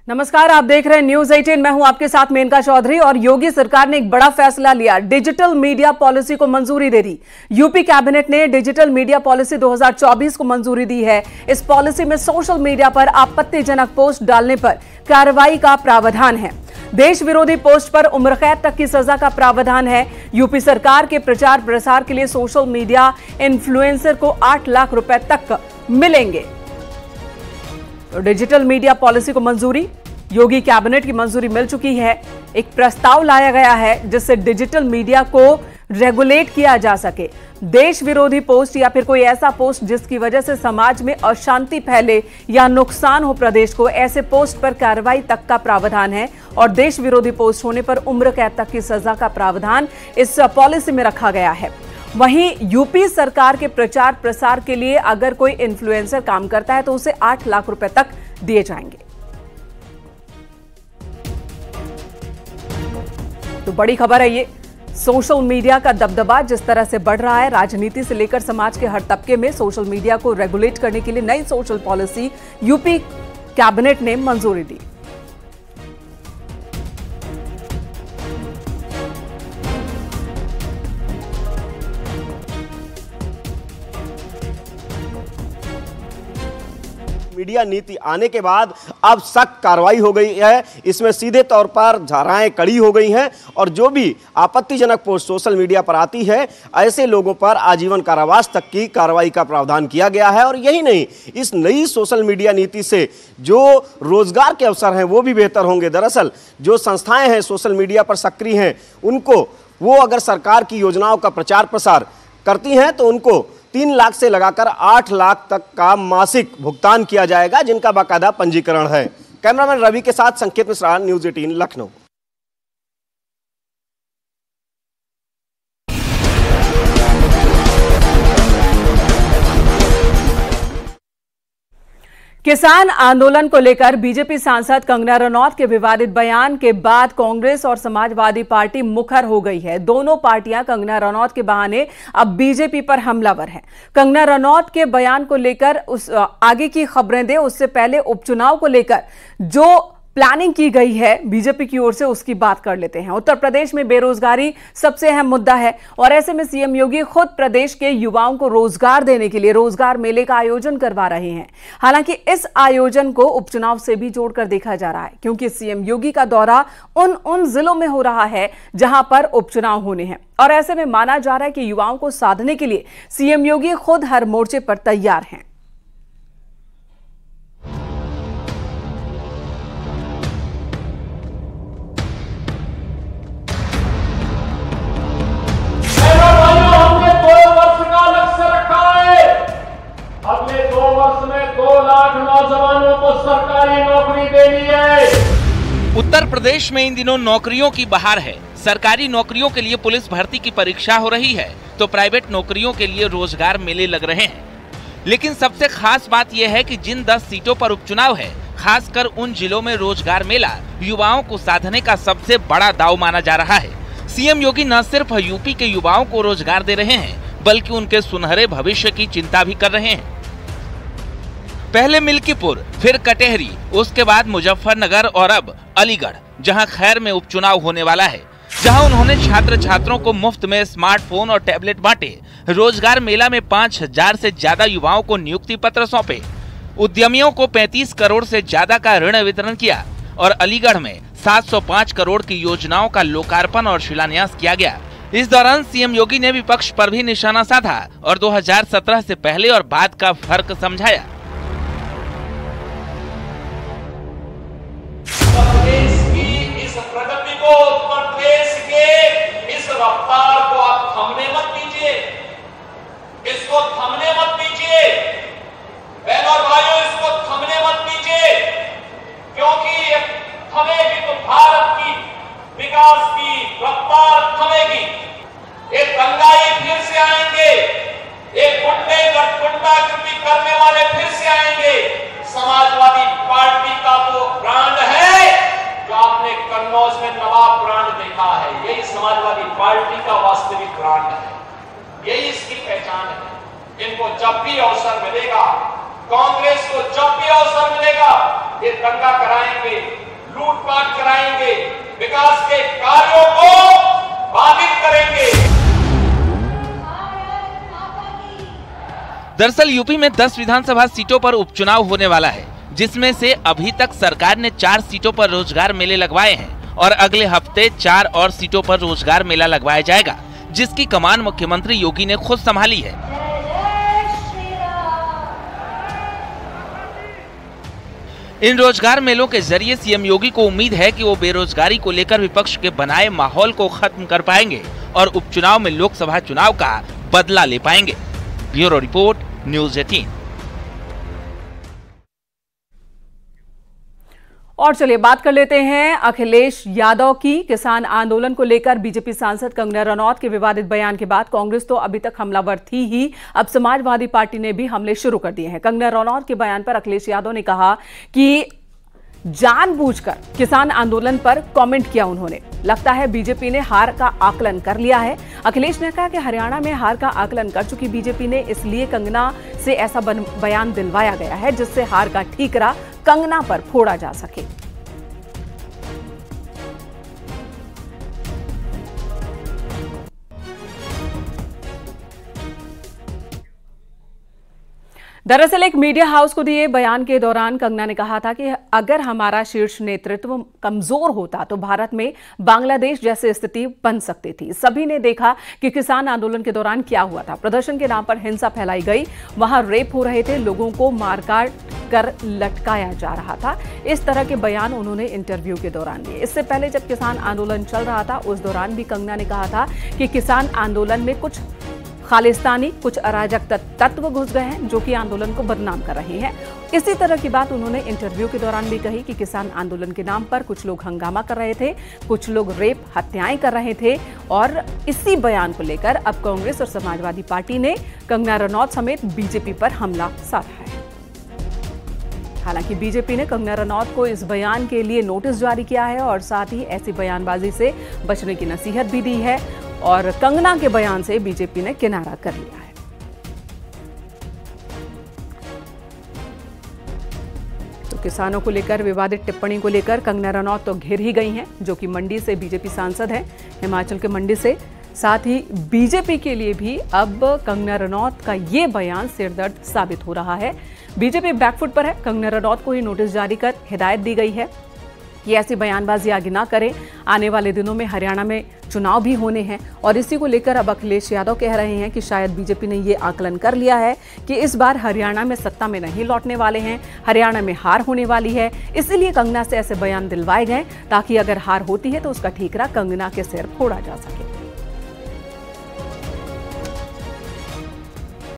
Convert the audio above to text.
नमस्कार, आप देख रहे हैं न्यूज 18। मैं हूं आपके साथ मेनका चौधरी। और योगी सरकार ने एक बड़ा फैसला लिया, डिजिटल मीडिया पॉलिसी को मंजूरी दे दी। यूपी कैबिनेट ने डिजिटल मीडिया पॉलिसी 2024 को मंजूरी दी है। इस पॉलिसी में सोशल मीडिया पर आपत्तिजनक पोस्ट डालने पर कार्रवाई का प्रावधान है। देश विरोधी पोस्ट पर उम्र कैद तक की सजा का प्रावधान है। यूपी सरकार के प्रचार प्रसार के लिए सोशल मीडिया इन्फ्लुएंसर को 8 लाख रुपए तक मिलेंगे। तो डिजिटल मीडिया पॉलिसी को मंजूरी, योगी कैबिनेट की मंजूरी मिल चुकी है। एक प्रस्ताव लाया गया है जिससे डिजिटल मीडिया को रेगुलेट किया जा सके। देश विरोधी पोस्ट या फिर कोई ऐसा पोस्ट जिसकी वजह से समाज में अशांति फैले या नुकसान हो प्रदेश को, ऐसे पोस्ट पर कार्रवाई तक का प्रावधान है। और देश विरोधी पोस्ट होने पर उम्र कैद तक की सजा का प्रावधान इस पॉलिसी में रखा गया है। वहीं यूपी सरकार के प्रचार प्रसार के लिए अगर कोई इन्फ्लुएंसर काम करता है तो उसे 8 लाख रुपए तक दिए जाएंगे। तो बड़ी खबर है ये, सोशल मीडिया का दबदबा जिस तरह से बढ़ रहा है, राजनीति से लेकर समाज के हर तबके में सोशल मीडिया को रेगुलेट करने के लिए नई सोशल पॉलिसी यूपी कैबिनेट ने मंजूरी दी। मीडिया नीति आने के बाद अब सख्त कार्रवाई हो गई है। इसमें सीधे तौर पर धाराएं कड़ी हो गई हैं और जो भी आपत्तिजनक पोस्ट सोशल मीडिया पर आती है, ऐसे लोगों पर आजीवन कारावास तक की कार्रवाई का प्रावधान किया गया है। और यही नहीं, इस नई सोशल मीडिया नीति से जो रोजगार के अवसर हैं वो भी बेहतर होंगे। दरअसल जो संस्थाएं हैं सोशल मीडिया पर सक्रिय हैं, उनको वो अगर सरकार की योजनाओं का प्रचार प्रसार करती हैं तो उनको 3 लाख से लगाकर 8 लाख तक का मासिक भुगतान किया जाएगा, जिनका बाकायदा पंजीकरण है। कैमरामैन रवि के साथ संकेत मिश्रा, न्यूज 18 लखनऊ। किसान आंदोलन को लेकर बीजेपी सांसद कंगना रनौत के विवादित बयान के बाद कांग्रेस और समाजवादी पार्टी मुखर हो गई है। दोनों पार्टियां कंगना रनौत के बहाने अब बीजेपी पर हमलावर हैं। कंगना रनौत के बयान को लेकर उस आगे की खबरें दें उससे पहले उपचुनाव को लेकर जो प्लानिंग की गई है बीजेपी की ओर से, उसकी बात कर लेते हैं। उत्तर प्रदेश में बेरोजगारी सबसे अहम मुद्दा है और ऐसे में सीएम योगी खुद प्रदेश के युवाओं को रोजगार देने के लिए रोजगार मेले का आयोजन करवा रहे हैं। हालांकि इस आयोजन को उपचुनाव से भी जोड़कर देखा जा रहा है, क्योंकि सीएम योगी का दौरा उन जिलों में हो रहा है जहां पर उपचुनाव होने हैं। और ऐसे में माना जा रहा है कि युवाओं को साधने के लिए सीएम योगी खुद हर मोर्चे पर तैयार हैं। अगले 2 वर्ष में 2 लाख नौजवानों को सरकारी नौकरी देनी है। उत्तर प्रदेश में इन दिनों नौकरियों की बहार है। सरकारी नौकरियों के लिए पुलिस भर्ती की परीक्षा हो रही है तो प्राइवेट नौकरियों के लिए रोजगार मेले लग रहे हैं। लेकिन सबसे खास बात यह है कि जिन 10 सीटों पर उपचुनाव है, खासकर उन जिलों में रोजगार मेला युवाओं को साधने का सबसे बड़ा दांव माना जा रहा है। सीएम योगी न सिर्फ यूपी के युवाओं को रोजगार दे रहे हैं बल्कि उनके सुनहरे भविष्य की चिंता भी कर रहे हैं। पहले मिल्कीपुर, फिर कटेहरी, उसके बाद मुजफ्फरनगर और अब अलीगढ़, जहां खैर में उपचुनाव होने वाला है, जहां उन्होंने छात्र छात्रों को मुफ्त में स्मार्टफोन और टैबलेट बांटे। रोजगार मेला में 5000 से ज्यादा युवाओं को नियुक्ति पत्र सौंपे, उद्यमियों को 35 करोड़ से ज्यादा का ऋण वितरण किया और अलीगढ़ में 705 करोड़ की योजनाओं का लोकार्पण और शिलान्यास किया गया। इस दौरान सीएम योगी ने विपक्ष पर भी निशाना साधा और 2017 से पहले और बाद का फर्क समझाया। प्रदेश की इस प्रगति को, प्रदेश के इस रफ्तार को आप थमने मत दीजिए, इसको थमने मत दीजिए बहनों और भाइयों, इसको थमने मत दीजिए, क्योंकि थमेगी तो भारत की विकास की रफ्तार थमेगी। एक दंगाई फिर से आएंगे, एक गुंडागर्दी करने वाले फिर से आएंगे। समाजवादी पार्टी का वो ब्रांड है जो आपने कन्नौज में नवाब ब्रांड देखा है, यही समाजवादी पार्टी का वास्तविक ब्रांड है, यही इसकी पहचान है। इनको जब भी अवसर मिलेगा, कांग्रेस को जब भी अवसर मिलेगा, ये दंगा कराएंगे, विकास के कार्यों को बाधित करेंगे। दरअसल यूपी में 10 विधानसभा सीटों पर उपचुनाव होने वाला है, जिसमें से अभी तक सरकार ने 4 सीटों पर रोजगार मेले लगवाए हैं और अगले हफ्ते 4 और सीटों पर रोजगार मेला लगवाया जाएगा, जिसकी कमान मुख्यमंत्री योगी ने खुद संभाली है। इन रोजगार मेलों के जरिए सीएम योगी को उम्मीद है कि वो बेरोजगारी को लेकर विपक्ष के बनाए माहौल को खत्म कर पाएंगे और उपचुनाव में लोकसभा चुनाव का बदला ले पाएंगे। Bureau report, news 18। और चलिए बात कर लेते हैं अखिलेश यादव की। किसान आंदोलन को लेकर बीजेपी सांसद कंगना रनौत के विवादित बयान के बाद कांग्रेस तो अभी तक हमलावर थी ही, अब समाजवादी पार्टी ने भी हमले शुरू कर दिए हैं। कंगना रनौत के बयान पर अखिलेश यादव ने कहा कि जानबूझकर किसान आंदोलन पर कमेंट किया उन्होंने। लगता है बीजेपी ने हार का आकलन कर लिया है। अखिलेश ने कहा कि हरियाणा में हार का आकलन कर चुकी बीजेपी ने, इसलिए कंगना से ऐसा बयान दिलवाया गया है जिससे हार का ठीकरा कंगना पर फोड़ा जा सके। दरअसल एक मीडिया हाउस को दिए बयान के दौरान कंगना ने कहा था कि अगर हमारा शीर्ष नेतृत्व कमजोर होता तो भारत में बांग्लादेश जैसी स्थिति बन सकती थी। सभी ने देखा कि किसान आंदोलन के दौरान क्या हुआ था। प्रदर्शन के नाम पर हिंसा फैलाई गई, वहां रेप हो रहे थे, लोगों को मारकाट कर लटकाया जा रहा था। इस तरह के बयान उन्होंने इंटरव्यू के दौरान दिए। इससे पहले जब किसान आंदोलन चल रहा था उस दौरान भी कंगना ने कहा था कि किसान आंदोलन में कुछ खालिस्तानी, कुछ अराजक तत्व घुस गए हैं जो कि आंदोलन को बदनाम कर रहे हैं। इसी तरह की बात उन्होंने इंटरव्यू के दौरान भी कही कि किसान आंदोलन के नाम पर कुछ लोग हंगामा कर रहे थे, कुछ लोग रेप हत्याएं कर रहे थे। और इसी बयान को लेकर अब कांग्रेस और समाजवादी पार्टी ने कंगना रनौत समेत बीजेपी पर हमला साधा है। हालांकि बीजेपी ने कंगना रनौत को इस बयान के लिए नोटिस जारी किया है और साथ ही ऐसी बयानबाजी से बचने की नसीहत भी दी है और कंगना के बयान से बीजेपी ने किनारा कर लिया है। तो किसानों को लेकर विवादित टिप्पणी को लेकर कंगना रनौत तो घिर ही गई हैं, जो कि मंडी से बीजेपी सांसद हैं, हिमाचल के मंडी से। साथ ही बीजेपी के लिए भी अब कंगना रनौत का ये बयान सिरदर्द साबित हो रहा है। बीजेपी बैकफुट पर है। कंगना रनौत को ही नोटिस जारी कर हिदायत दी गई है कि ऐसी बयानबाजी आगे ना करें। आने वाले दिनों में हरियाणा में चुनाव भी होने हैं और इसी को लेकर अब अखिलेश यादव कह रहे हैं कि शायद बीजेपी ने ये आकलन कर लिया है कि इस बार हरियाणा में सत्ता में नहीं लौटने वाले हैं, हरियाणा में हार होने वाली है। इसीलिए कंगना से ऐसे बयान दिलवाए गए ताकि अगर हार होती है तो उसका ठीकरा कंगना के सिर फोड़ा जा सके।